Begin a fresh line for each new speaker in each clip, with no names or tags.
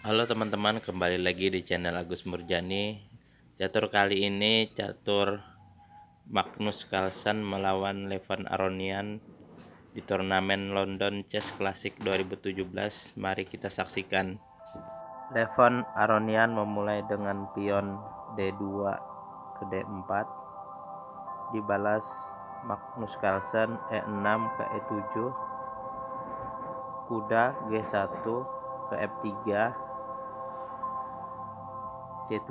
Halo teman-teman, kembali lagi di channel Agus Murjani. Catur kali ini catur Magnus Carlsen melawan Levan Aronian di turnamen London Chess Classic 2017. Mari kita saksikan. Levan Aronian memulai dengan pion D2 ke D4, dibalas Magnus Carlsen E6 ke E7, kuda G1 ke F3, C7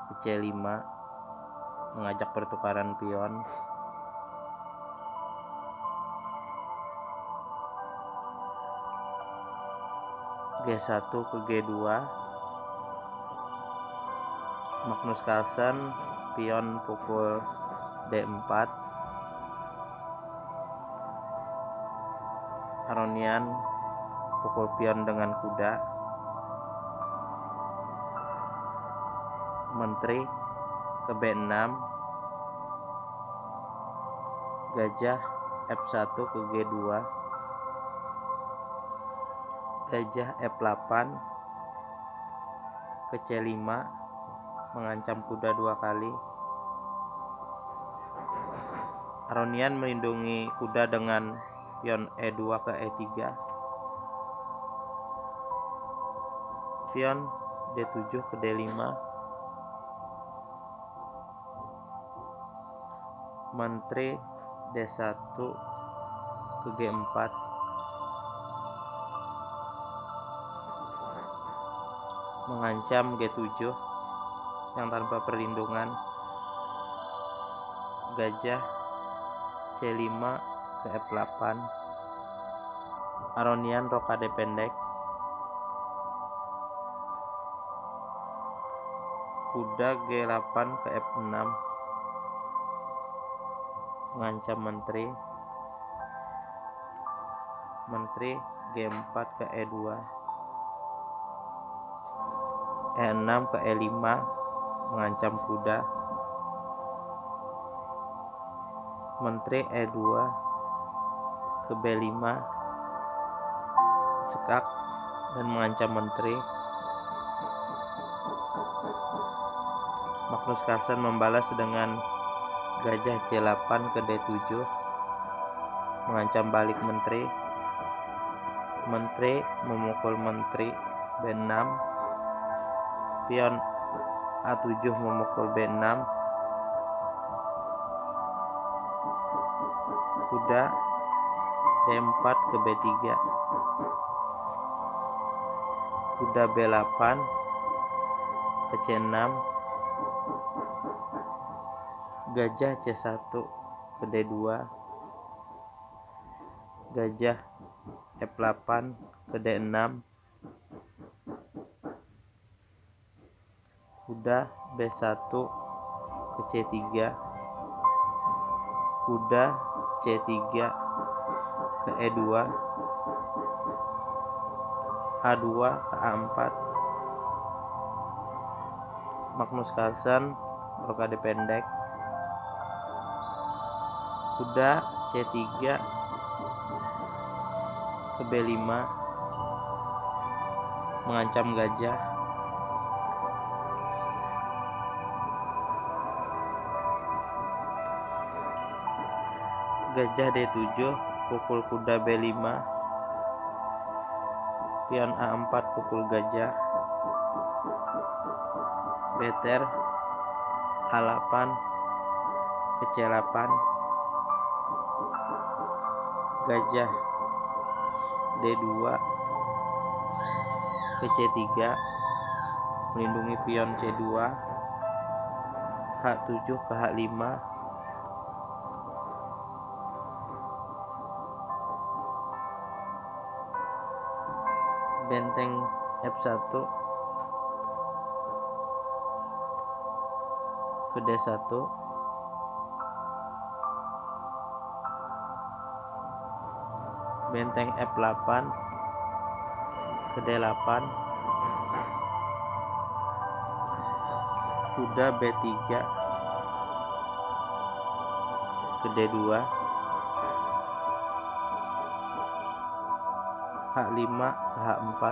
ke C5 mengajak pertukaran pion, G1 ke G2, Magnus Carlsen pion pukul D4, Aronian pukul pion dengan kuda, menteri ke B6, gajah F1 ke G2, gajah F8 ke C5 mengancam kuda 2 kali. Aronian melindungi kuda dengan pion E2 ke E3, pion D7 ke D5, menteri D1 ke G4, mengancam G7 yang tanpa perlindungan, gajah C5 ke F8, Aronian rokade pendek, kuda G8 ke F6 mengancam menteri, menteri G4 ke E2, E6 ke E5 mengancam kuda, menteri E2 ke B5 sekak dan mengancam menteri. Magnus Carlsen membalas dengan gajah C8 ke D7 mengancam balik menteri, menteri memukul menteri B6, pion A7 memukul B6, kuda D4 ke B3, kuda B8 ke C6, gajah C1 ke D2, gajah F8 ke D6, kuda B1 ke C3, kuda C3 ke E2, A2 ke A4, Magnus Carlsen rokade pendek, kuda C3 ke B5 mengancam gajah, gajah D7 pukul kuda B5, pion A4 pukul gajah, beter A8 ke C8, gajah D2 ke C3 melindungi pion C2, H7 ke H5, benteng F1 ke D1, benteng F8 ke D8, kuda B3 ke D2, H5 ke H4,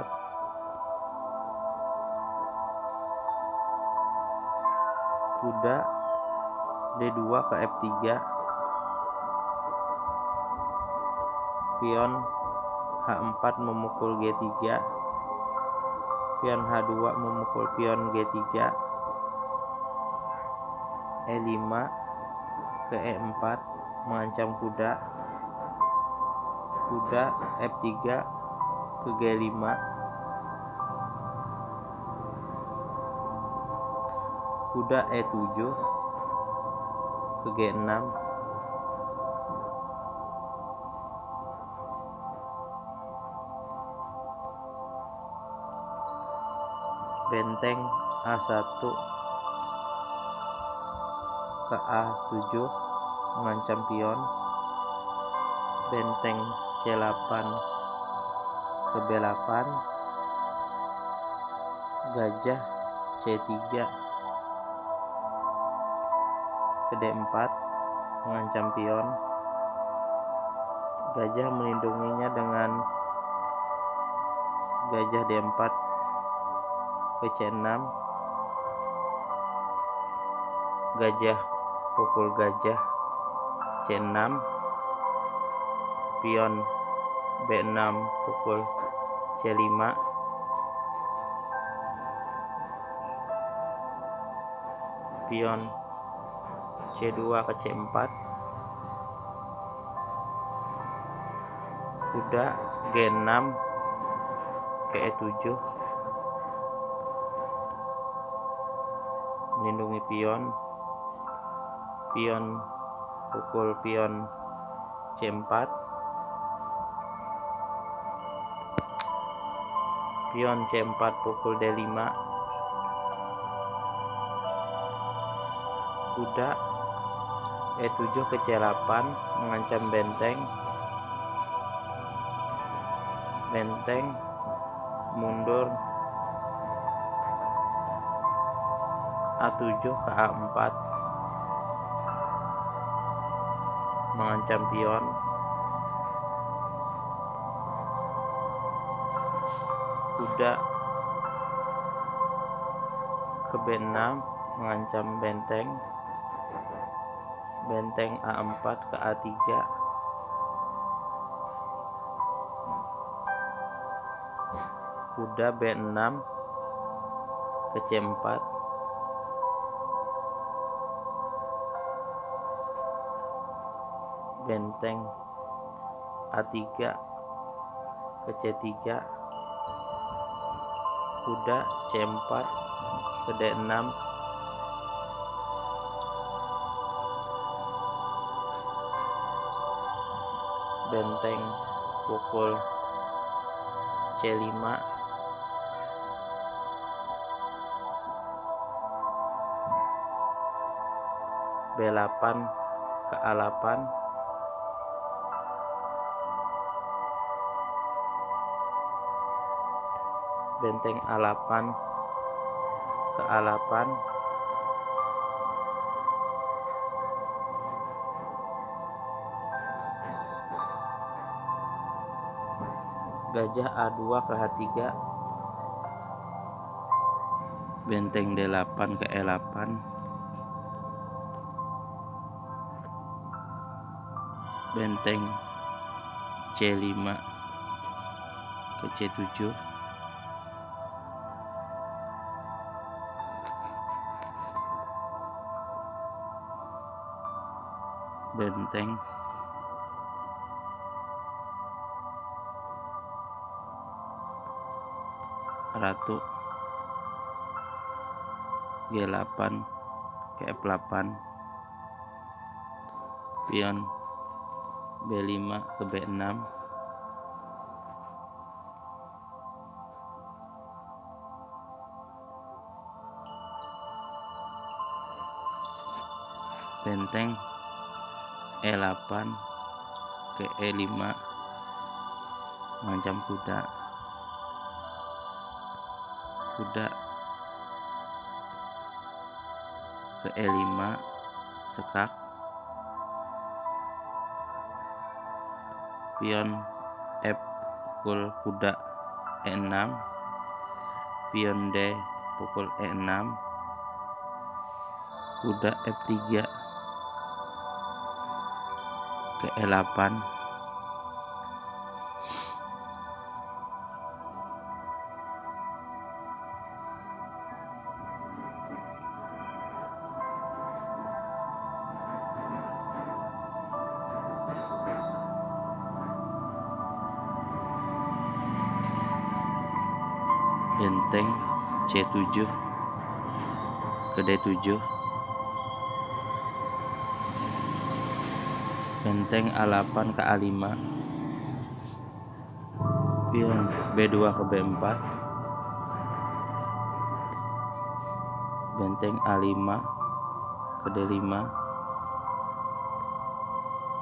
kuda D2 ke F3, pion H4 memukul G3, pion H2 memukul pion G3, E5 ke E4 mengancam kuda, kuda F3 ke G5, kuda E7 ke G6, benteng A1 ke A7 mengancam pion, benteng C8 ke B8, gajah C3 ke D4 mengancam pion, gajah melindunginya dengan gajah D4 ke C6, gajah pukul gajah C6, pion B6 pukul C5, pion C2 ke C4, kuda G6 ke E7 melindungi pion, pion pukul pion C4, pion C4 pukul D5, kuda E7 ke C8 mengancam benteng, benteng mundur A7 ke A4 mengancam pion, kuda ke B6 mengancam benteng, benteng A4 ke A3, kuda B6 ke C4, benteng A3 ke C3, kuda C4 ke D6, benteng pukul C5, B8 ke A8, benteng A8 ke A8, gajah A2 ke H3, benteng D8 ke E8, benteng C5 ke C7, benteng ratu G8 ke F8, pion B5 ke B6, benteng E8 ke E5 mengancam kuda, kuda ke E5 sekak, pion pukul kuda E6, pion D pukul E6, kuda F3 ke E8, benteng C7 ke D7, benteng A8 ke A5, pion B2 ke B4, benteng A5 ke D5,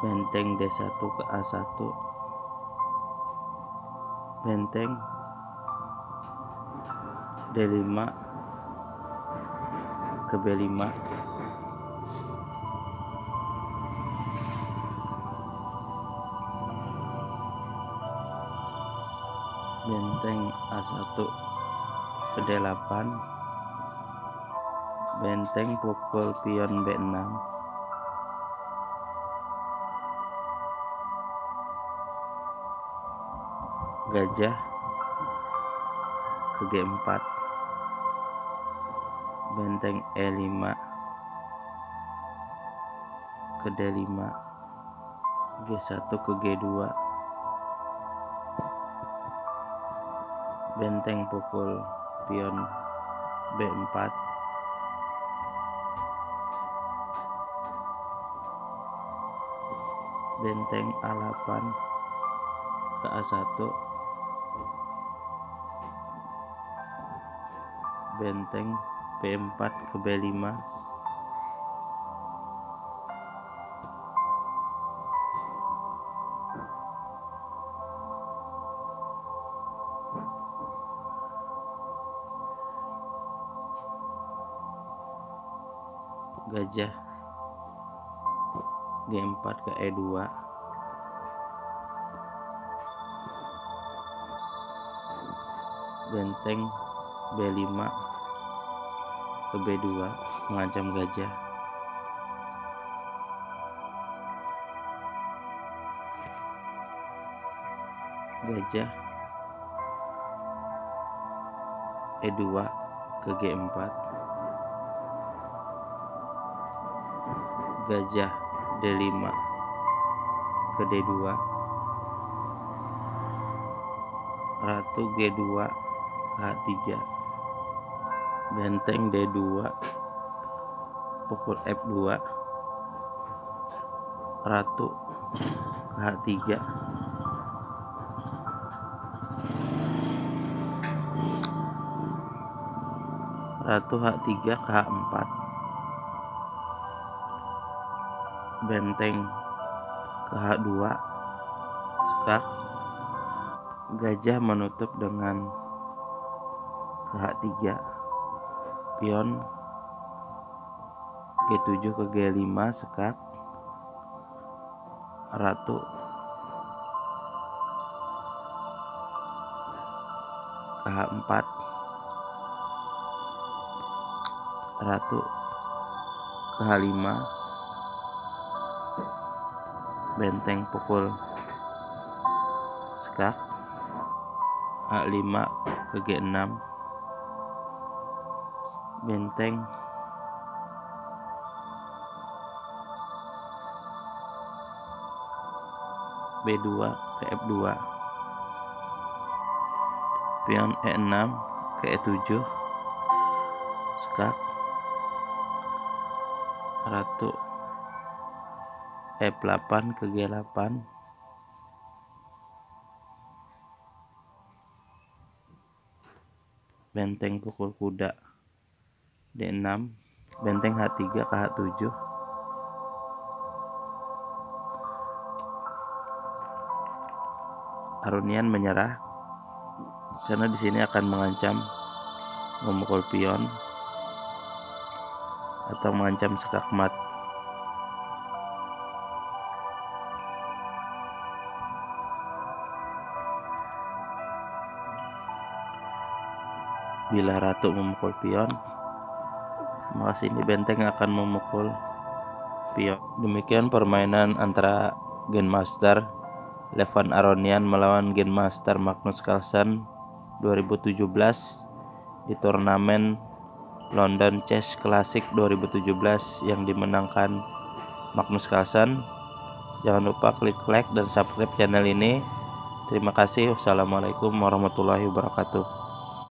benteng D1 ke A1, benteng D5 ke B5, benteng A1 ke D8, benteng pukul pion B6, gajah ke G4, benteng E5 ke D5, G1 ke G2, benteng pukul pion B4, benteng A8 ke A1, benteng B4 ke B5, gajah G4 ke E2, benteng B5 ke B2 mengancam gajah, gajah E2 ke G4, gajah D5 ke D2, ratu G2 ke H3, benteng D2 pukul F2, ratu ke H3, ratu H3 ke H4, benteng ke H2, skak, gajah menutup dengan ke H3, pion G7 ke G5, skak, ratu ke H4, ratu ke H5, benteng pukul skak, H5 ke G6, benteng B2 ke F2, pion E6 ke E7, skak, ratu F8 ke G8, benteng pukul kuda D6, benteng H3 ke H7, Aronian menyerah karena di sini akan mengancam memukul pion atau mengancam skak mat. bila ratu memukul pion, maka sini benteng akan memukul pion. Demikian permainan antara Grandmaster Levan Aronian melawan Grandmaster Magnus Carlsen 2017 di turnamen London Chess Classic 2017 yang dimenangkan Magnus Carlsen. Jangan lupa klik like dan subscribe channel ini. Terima kasih. Wassalamualaikum warahmatullahi wabarakatuh.